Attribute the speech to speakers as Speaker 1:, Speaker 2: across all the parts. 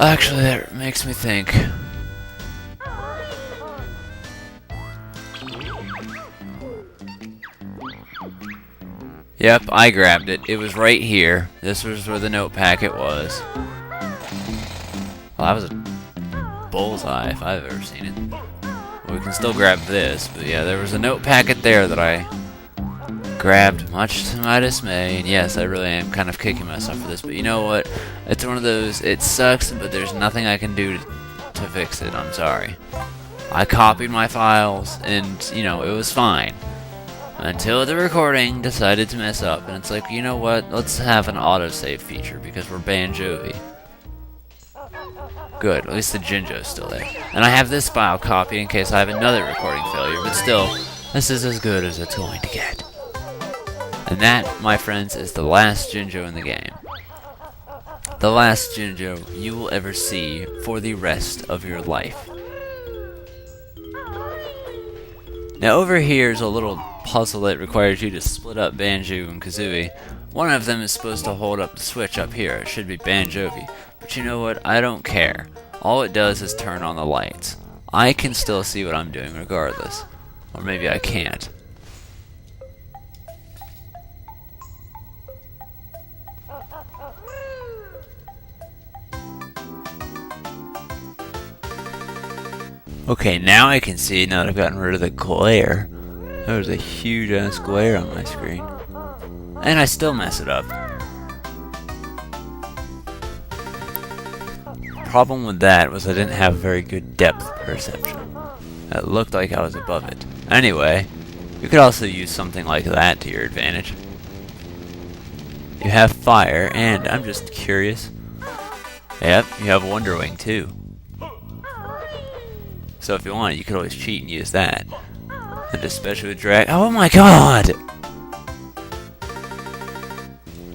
Speaker 1: Actually, that makes me think. Yep, I grabbed it. It was right here. This was where the note packet was. Well, that was a bullseye if I've ever seen it. Well, we can still grab this, but yeah, there was a note packet there that I grabbed, much to my dismay. And yes, I really am kind of kicking myself for this, but you know what? It's one of those, it sucks, but there's nothing I can do to fix it. I'm sorry. I copied my files, and, you know, it was fine. Until the recording decided to mess up, and it's like, you know what, let's have an autosave feature, because we're Banjo-Tooie. Good, at least the Jinjo's still there. And I have this file copied in case I have another recording failure, but still, this is as good as it's going to get. And that, my friends, is the last Jinjo in the game. The last Jinjo you will ever see for the rest of your life. Now over here is a little puzzle that requires you to split up Banjo and Kazooie. One of them is supposed to hold up the switch up here. It should be Banjo-Tooie. But you know what? I don't care. All it does is turn on the lights. I can still see what I'm doing regardless. Or maybe I can't. Okay, now I can see, now that I've gotten rid of the glare. There was a huge ass glare on my screen. And I still mess it up. Problem with that was I didn't have very good depth perception. It looked like I was above it. Anyway, you could also use something like that to your advantage. You have fire, and I'm just curious. Yep, you have Wonder Wing too. So if you want, you could always cheat and use that. And especially with drag. Oh my god!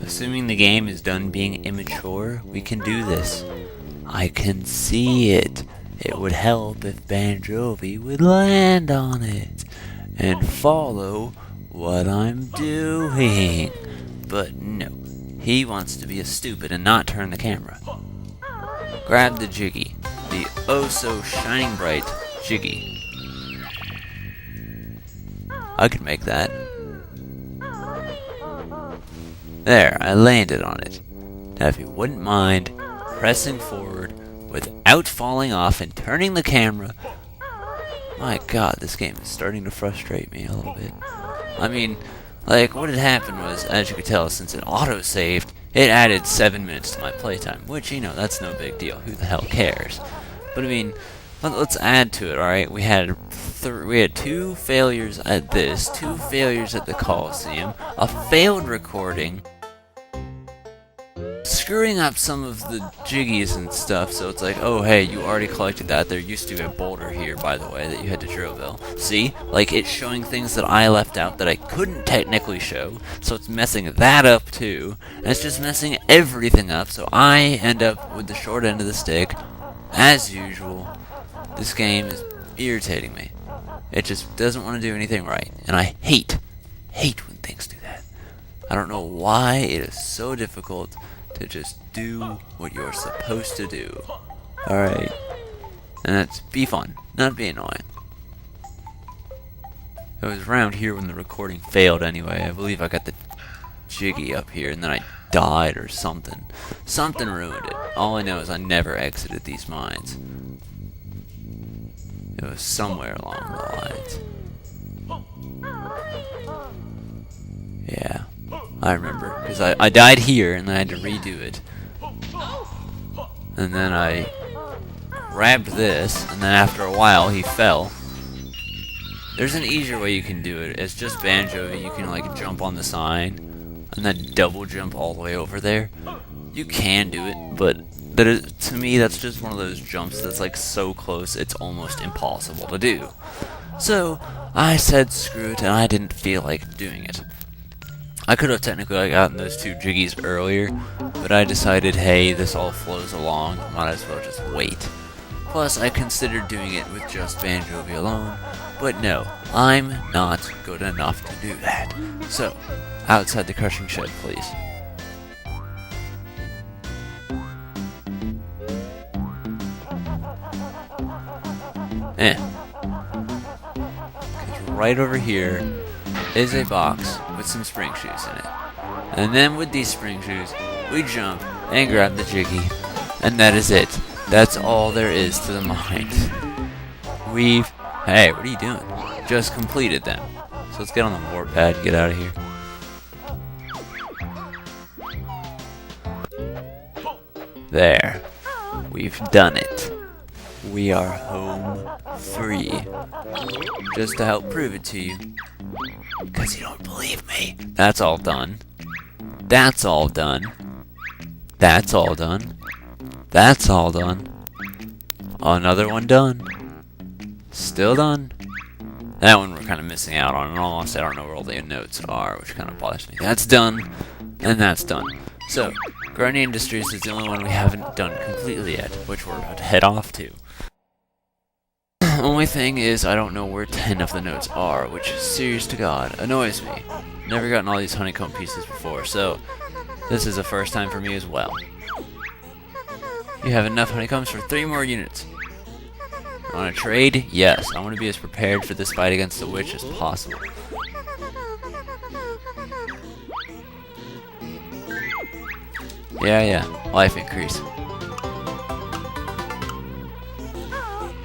Speaker 1: Assuming the game is done being immature, we can do this. I can see it. It would help if Banjo-Tooie would land on it and follow what I'm doing. But no, he wants to be a stupid and not turn the camera. Grab the Jiggy. The oh so shining bright Jiggy. I could make that. There, I landed on it. Now if you wouldn't mind pressing forward without falling off and turning the camera. My god, this game is starting to frustrate me a little bit. I mean, like, what had happened was, as you could tell, since it auto-saved, it added 7 minutes to my playtime, which, you know, that's no big deal. Who the hell cares? But I mean, let's add to it, alright? We had 2 failures at this, 2 failures at the Coliseum, a failed recording, screwing up some of the jiggies and stuff, so it's like, oh hey, you already collected that. There used to be a boulder here, by the way, that you had to drill. See? Like, it's showing things that I left out that I couldn't technically show, so it's messing that up too, and it's just messing everything up, so I end up with the short end of the stick. As usual, this game is irritating me. It just doesn't want to do anything right, and I hate when things do that. I don't know why it is so difficult to just do what you're supposed to do. Alright. And that's be fun, not be annoying. It was around here when the recording failed anyway. I believe I got the Jiggy up here and then I died or something. Something ruined it. All I know is I never exited these mines. It was somewhere along the lines. Yeah. I remember, because I died here, and then I had to redo it. And then I grabbed this, and then after a while, he fell. There's an easier way you can do it. It's just Banjo. You can, like, jump on the sign, and then double jump all the way over there. You can do it, but to me, that's just one of those jumps that's, like, so close, it's almost impossible to do. So, I said screw it, and I didn't feel like doing it. I could have technically gotten those 2 jiggies earlier, but I decided, hey, this all flows along, might as well just wait. Plus, I considered doing it with just Banjo-Tooie alone, but no, I'm not good enough to do that. So, outside the crushing shed, please. Eh. Right over here is a box with some spring shoes in it. And then with these spring shoes, we jump and grab the Jiggy. And that is it. That's all there is to the mine. Hey, what are you doing? Just completed them. So let's get on the warp pad and get out of here. There. We've done it. We are home free. Just to help prove it to you. Because you don't believe me. That's all done. That's all done. That's all done. That's all done. Another one done. Still done. That one we're kind of missing out on, and almost I don't know where all the notes are, which kind of bothers me. That's done, and that's done. So, Gurney Industries is the only one we haven't done completely yet, which we're about to head off to. Only thing is, I don't know where 10 of the notes are, which, serious to God, annoys me. Never gotten all these honeycomb pieces before, so this is the first time for me as well. You have enough honeycombs for 3 more units. On a trade? Yes. I want to be as prepared for this fight against the witch as possible. Yeah. Life increase.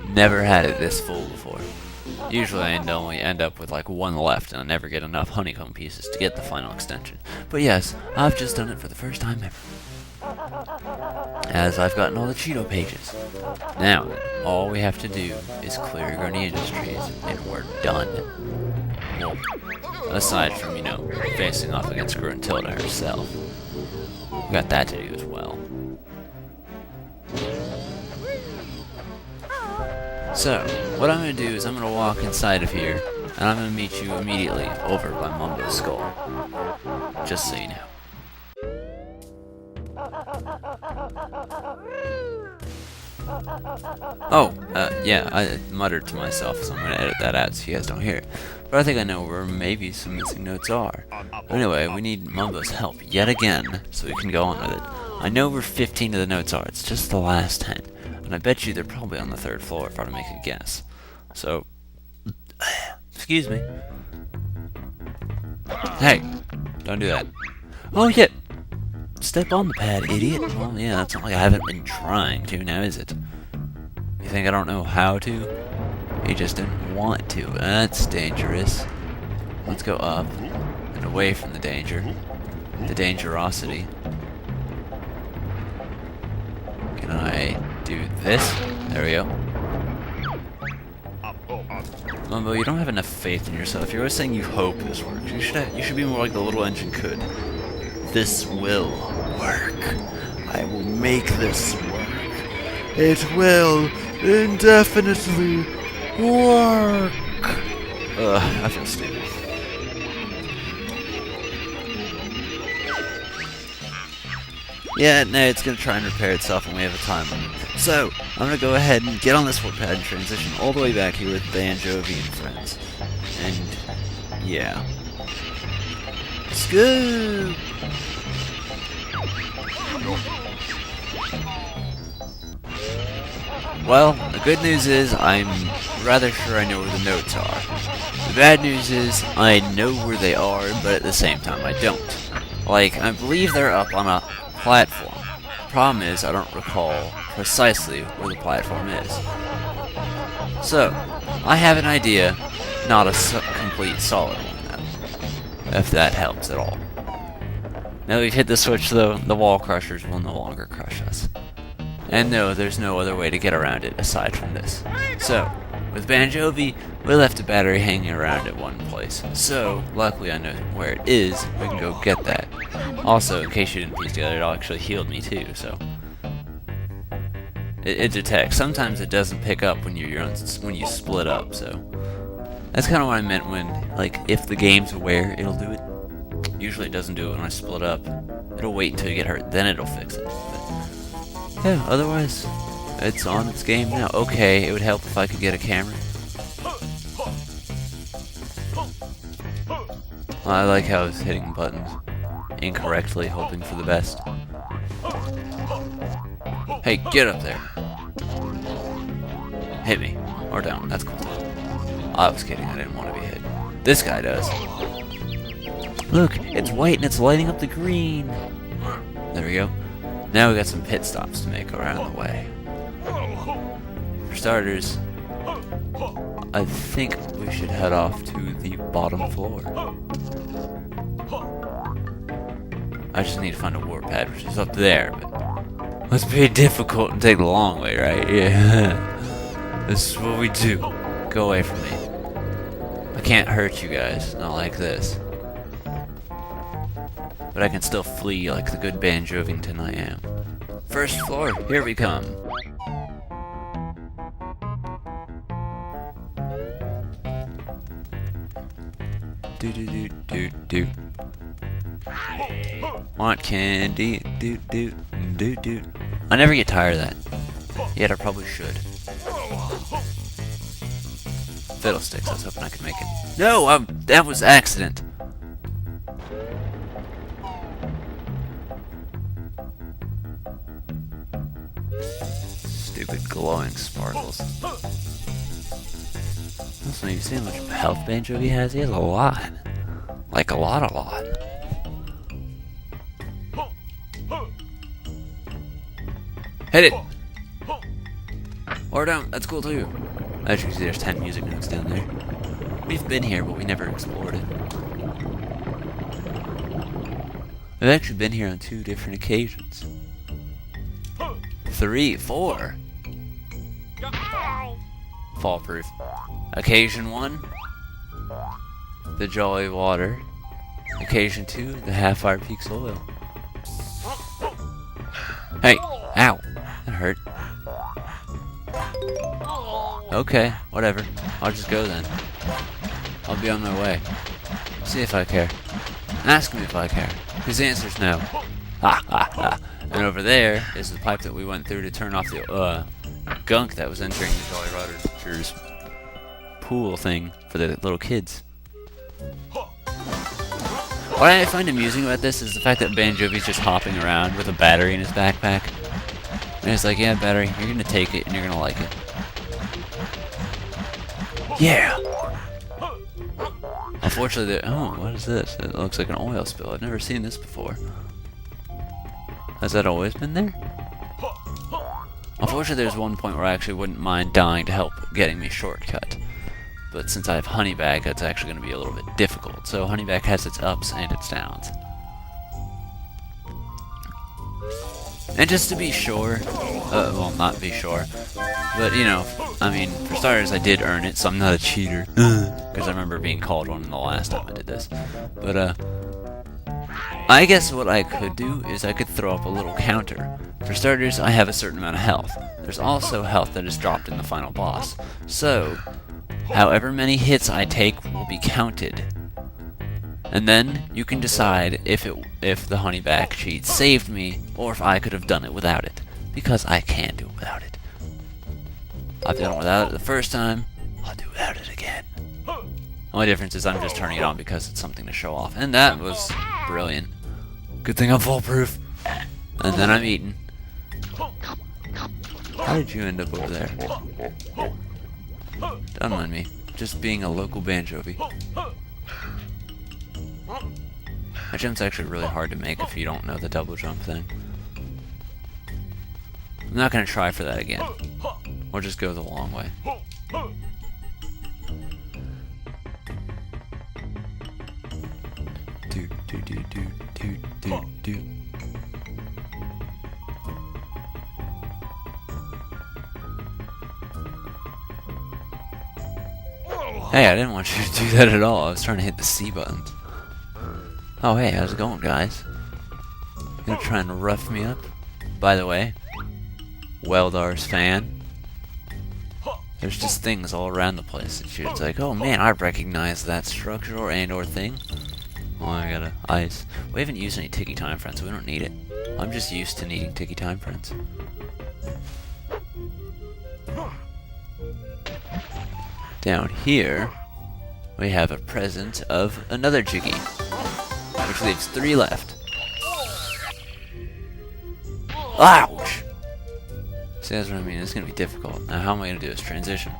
Speaker 1: Never had it this full before. Usually I only end up with like 1 left and I never get enough honeycomb pieces to get the final extension. But yes, I've just done it for the first time ever. As I've gotten all the Cheeto pages. Now then, all we have to do is clear Gurney Industries and we're done. Well, aside from, you know, facing off against Gruntilda herself. We got that to do as well. So, what I'm going to do is I'm going to walk inside of here, and I'm going to meet you immediately over by Mumbo's skull. Just so you know. Oh, yeah, I muttered to myself, so I'm going to edit that out so you guys don't hear it. But I think I know where maybe some missing notes are. Anyway, we need Mumbo's help yet again, so we can go on with it. I know where 15 of the notes are, it's just the last 10. And I bet you they're probably on the 3rd floor if I were to make a guess. So, excuse me. Hey, don't do that. Oh, yeah. Step on the pad, idiot. Well, yeah, that's not like I haven't been trying to, now is it? You think I don't know how to? You just didn't want to. That's dangerous. Let's go up and away from the danger. The dangerosity. Can I do this? There we go. Mumbo, you don't have enough faith in yourself. You're always saying you hope this works. You should be more like the little engine could. This will work. I will make this work. It will indefinitely work. I feel stupid. Yeah, no, it's gonna try and repair itself when we have a time limit. So, I'm gonna go ahead and get on this warp pad and transition all the way back here with Banjo-Tooie and friends. And, yeah. Scoop! Well, the good news is I'm rather sure I know where the notes are. The bad news is I know where they are, but at the same time I don't. Like, I believe they're up on a platform. Problem is, I don't recall precisely where the platform is. So, I have an idea, not a complete solid one, though, if that helps at all. Now that we've hit the switch, though, the wall crushers will no longer crush us. And no, there's no other way to get around it aside from this. So, with Banjo-Tooie, we left a battery hanging around at one place. So, luckily I know where it is, we can go get that. Also, in case you didn't piece together, it actually healed me too, so... It detects. Sometimes it doesn't pick up when you split up, so... That's kind of what I meant when, like, if the game's aware, it'll do it. Usually it doesn't do it when I split up. It'll wait until you get hurt, then it'll fix it. But, yeah, otherwise, it's on its game now. Okay, it would help if I could get a camera. Well, I like how I was hitting buttons incorrectly, hoping for the best. Hey, get up there. Hit me. Or down. That's cool. I was kidding. I didn't want to be hit. This guy does. Look, it's white and it's lighting up the green. There we go. Now we got some pit stops to make around the way. For starters, I think we should head off to the bottom floor. I just need to find a warp pad, which is up there, but must be difficult and take the long way, right? Yeah. This is what we do. Go away from me. I can't hurt you guys, not like this. But I can still flee like the good Banjo-Vington I am. First floor, here we come. Do do do do do. Want candy? Do do do do. I never get tired of that. Yet I probably should. Fiddlesticks, I was hoping I could make it. No, that was accident. Stupid glowing sparkles. Also, you see how much health Banjo he has? He has a lot. Like a lot. Hit it! Or down, that's cool too. As you can see, there's 10 music notes down there. We've been here, but we never explored it. We've actually been here on 2 different occasions. 3, 4. Fall proof. Occasion 1, the Jolly Water. Occasion 2, the Half-Fire Peaks Oil. Hey! Ow! That hurt. Okay, whatever. I'll just go then. I'll be on my way. See if I care. Ask me if I care. His answer's no. Ha ha ha. And over there is the pipe that we went through to turn off the gunk that was entering the Jolly Roger's pool thing for the little kids. What I find amusing about this is the fact that Banjo-V's just hopping around with a battery in his backpack. And it's like, yeah, battery, you're gonna take it and you're gonna like it. Yeah! Unfortunately, oh, what is this? It looks like an oil spill. I've never seen this before. Has that always been there? Unfortunately, there's one point where I actually wouldn't mind dying to help getting me shortcut. But since I have Honeybag, that's actually going to be a little bit difficult. So Honeybag has its ups and its downs. And just to be sure, well, not be sure, but you know, I mean, for starters, I did earn it, so I'm not a cheater. Because I remember being called one the last time I did this. But, I guess what I could do is I could throw up a little counter. For starters, I have a certain amount of health. There's also health that is dropped in the final boss. So, however many hits I take will be counted. And then you can decide if the Honeybag cheat saved me, or if I could have done it without it. Because I can do it without it. I've done it without it the first time, I'll do it without it again. Only difference is I'm just turning it on because it's something to show off. And that was brilliant. Good thing I'm foolproof. And then I'm eating. How did you end up over there? Don't mind me. Just being a local Banjo-Vy. That jump's actually really hard to make if you don't know the double jump thing. I'm not going to try for that again. Or just go the long way. Do do do do do do do. Hey, I didn't want you to do that at all. I was trying to hit the C buttons. Oh, hey, how's it going, guys? You gonna try and rough me up? By the way, Weldar's fan. There's just things all around the place that it's like, oh man, I recognize that structure and/or thing. Oh, I gotta ice. We haven't used any Tiki Time Friends, so we don't need it. I'm just used to needing Tiki Time Friends. Down here, we have a present of another Jiggy, which leaves 3 left. Ouch! See, that's what I mean. It's gonna be difficult. Now, how am I gonna do this transition?